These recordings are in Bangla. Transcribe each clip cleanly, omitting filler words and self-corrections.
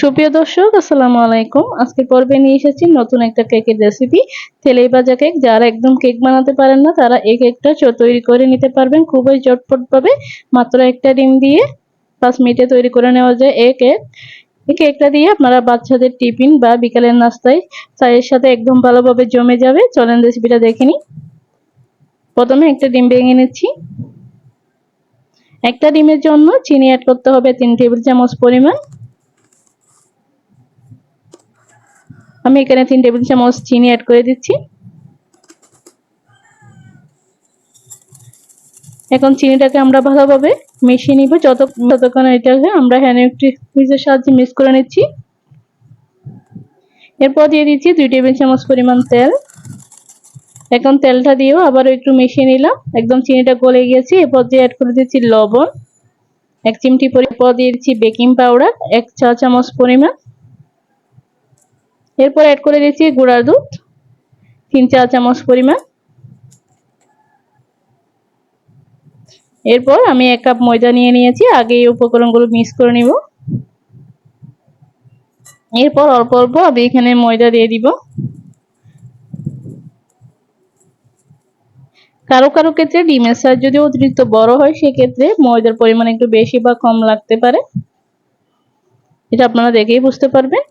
সুপ্রিয় দর্শক, আসসালামু আলাইকুম। আজকে পর্বে নিয়ে এসেছি নতুন একটা কেকের রেসিপি, তেলেই ভাজা কেক। যারা একদম কেক বানাতে পারেন না তারা এই কেকটা তৈরি করে নিতে পারবেন খুবই ঝটপট ভাবে। মাত্র একটা ডিম দিয়ে 5 মিনিটে তৈরি করে নেওয়া যায় এই কেক। এই কেকটা দিয়ে আপনারা বাচ্চাদের টিফিন বা বিকালের নাস্তায় চায়ের সাথে একদম ভালোভাবে জমে যাবে। চলেন রেসিপিটা দেখে নিই। প্রথমে একটা ডিম ভেঙে নিচ্ছি। একটা ডিমের জন্য চিনি অ্যাড করতে হবে 3 টেবিল চামচ পরিমাণ। আমি এখানে 3 টেবিল চামচ চিনি অ্যাড করে দিচ্ছি। এখন চিনিটাকে আমরা ভালোভাবে মিশিয়ে নিব যতক্ষণ এটাকে আমরা হ্যান্ড উইস্কের সাহায্যে মিক্স করে নিচ্ছি। এরপর দিয়ে দিচ্ছি 2 টেবিল চামচ পরিমাণ তেল। এখন তেলটা দিয়েও আবারও একটু মিশিয়ে নিলাম। একদম চিনিটা গলে গিয়েছে। এরপর দিয়ে অ্যাড করে দিচ্ছি লবণ 1 চিমটি পরিমাণ, দিয়ে দিচ্ছি বেকিং পাউডার 1 চা চামচ পরিমাণ। এরপর অ্যাড করে দিচ্ছি গুঁড়ার দুধ 3 চা চামচ পরিমাণ। এরপর আমি 1 কাপ ময়দা নিয়ে নিয়েছি। আগে এই উপকরণগুলো মিক্স করে নিব। এরপর অল্প অল্প আমি এখানে ময়দা দিয়ে দিব। কারো কারো ক্ষেত্রে ডিমের সাইজ যদি অতিরিক্ত বড় হয় সেক্ষেত্রে ময়দার পরিমাণ একটু বেশি বা কম লাগতে পারে, এটা আপনারা দেখেই বুঝতে পারবেন।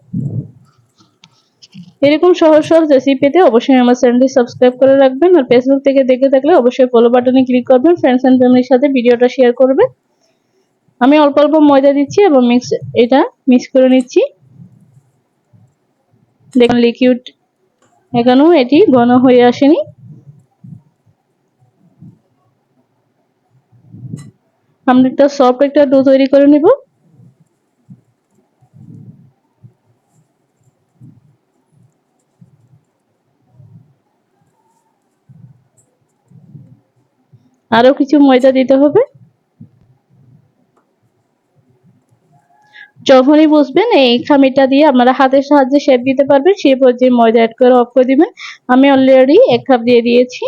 এরকম সহজ সহজ রেসিপি পেতে অবশ্যই আমার চ্যানেলটি সাবস্ক্রাইব করে রাখবেন। আর ফেসবুক থেকে দেখে থাকলে অবশ্যই ফলো বাটনে ক্লিক করবেন। ফ্রেন্ডস এন্ড ফ্যামিলির সাথে ভিডিওটা শেয়ার করবেন। আমি অল্প অল্প ময়দা দিচ্ছি এবং এটা মিক্স করে নিচ্ছি। দেখুন লিকুইড এখনো এটি ঘন হয়ে আসেনি। আমরা একটা সফট একটা ডো তৈরি করে নিব। আরো কিছু ময়দা দিতে হবে। যখনই বুঝবেন এই খামিরটা দিয়ে আপনারা হাতের সাহায্যে শেপ দিতে পারবেন সেই পর্যায়ে ময়দা অ্যাড করে অফ করে দিবেন। আমি অলরেডি 1 কাপ দিয়ে দিয়েছি,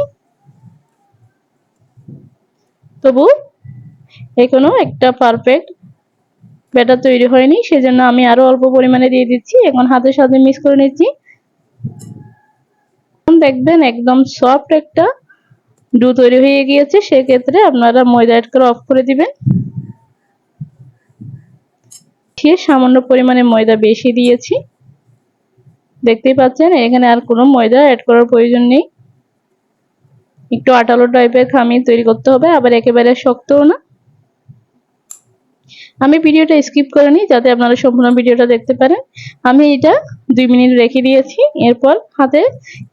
তবু এখনো একটা পারফেক্ট ব্যাটার তৈরি হয়নি, সেজন্য আমি আরো অল্প পরিমাণে দিয়ে দিচ্ছি। এখন হাতের সাথে মিক্স করে নিচ্ছি। দেখবেন একদম সফট একটা ডো তৈরি হয়ে গিয়েছে। সেক্ষেত্রে আপনারা ময়দা অ্যাড করে অফ করে দিবেন। সামান্য পরিমাণে ময়দা বেশি দিয়েছি, দেখতেই পাচ্ছেন। এখানে আর কোনো ময়দা অ্যাড করার প্রয়োজন নেই। একটু আঠালো টাইপের খামির তৈরি করতে হবে, আবার একেবারে শক্তও না। আমি ভিডিওটা স্কিপ করে নিই যাতে আপনারা সম্পূর্ণ ভিডিওটা দেখতে পারেন। আমি এটা 2 মিনিট রেখে দিয়েছি। এরপর হাতে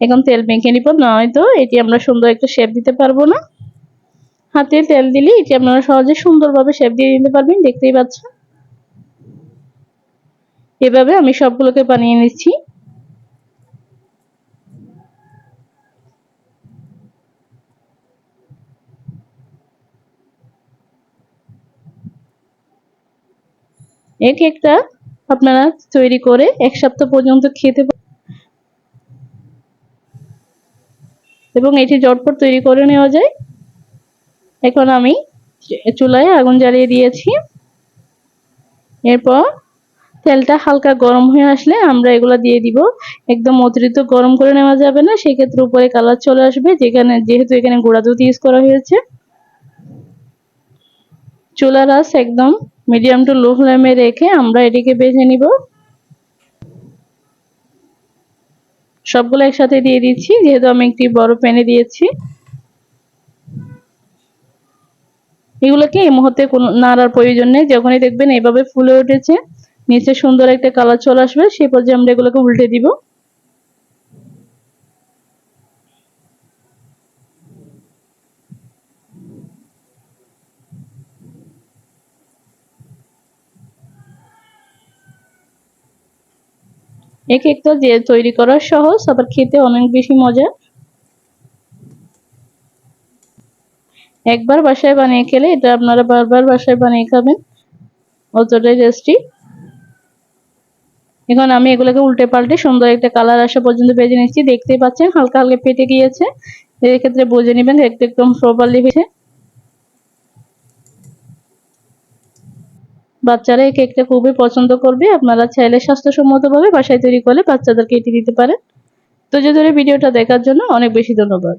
এখন তেল মেখে নিব, নয়তো এটি আমরা সুন্দর একটা শেপ দিতে পারবো না। হাতে তেল দিলে এটি আপনারা সহজে সুন্দরভাবে শেপ দিয়ে দিতে পারবেন। দেখতেই পাচ্ছেন এভাবে আমি সবগুলোকে বানিয়ে নিচ্ছি। এই কেকটা আপনারা তৈরি করে 1 সপ্তাহ পর্যন্ত খেতে এবং এটি ঝটপট তৈরি করে নেওয়া যায়। এখন আমি চুলায় আগুন জ্বালিয়ে দিয়েছি। এরপর তেলটা হালকা গরম হয়ে আসলে আমরা এগুলা দিয়ে দিব। একদম অতিরিক্ত গরম করে নেওয়া যাবে না, সেক্ষেত্রে উপরে কালার চলে আসবে, যেহেতু এখানে গুঁড়া দুধ ইউজ করা হয়েছে। চুলার আঁচ একদম মিডিয়াম টু লো ফ্লেমে রেখে আমরা এটিকে ভেজে নিব। সবগুলো একসাথে দিয়ে দিচ্ছি, যেহেতু আমি একটি বড় প্যানে দিয়েছি। এগুলোকে এই মুহূর্তে কোনো নাড়ার প্রয়োজন নেই। যখনই দেখবেন এইভাবে ফুলে উঠেছে, নিচে সুন্দর একটা কালার চলে আসবে, সেই পর্যায়ে আমরা এগুলোকে উল্টে দিব। এই কেকটা যে তৈরি করা সহজ, আবার খেতে অনেক বেশি মজা। একবার বাসায় বানিয়ে খেলে এটা আপনারা বারবার বাসায় বানিয়ে খাবেন, অতটাই টেস্টি। এখন আমি এগুলোকে উল্টে পাল্টে সুন্দর একটা কালার আসা পর্যন্ত ভেজে নিচ্ছি। দেখতেই পাচ্ছেন হালকা হালকা ফেটে গিয়েছে, এর ক্ষেত্রে বুঝে নেবেন একদম প্রপারলি হয়েছে। বাচ্চারা এই কেকটা খুবই পছন্দ করবে। আপনারা চাইলে স্বাস্থ্যসম্মতভাবে বাসায় তৈরি করে বাচ্চাদেরকে এটি দিতে পারেন। ধৈর্য ধরে ভিডিওটা দেখার জন্য অনেক বেশি ধন্যবাদ।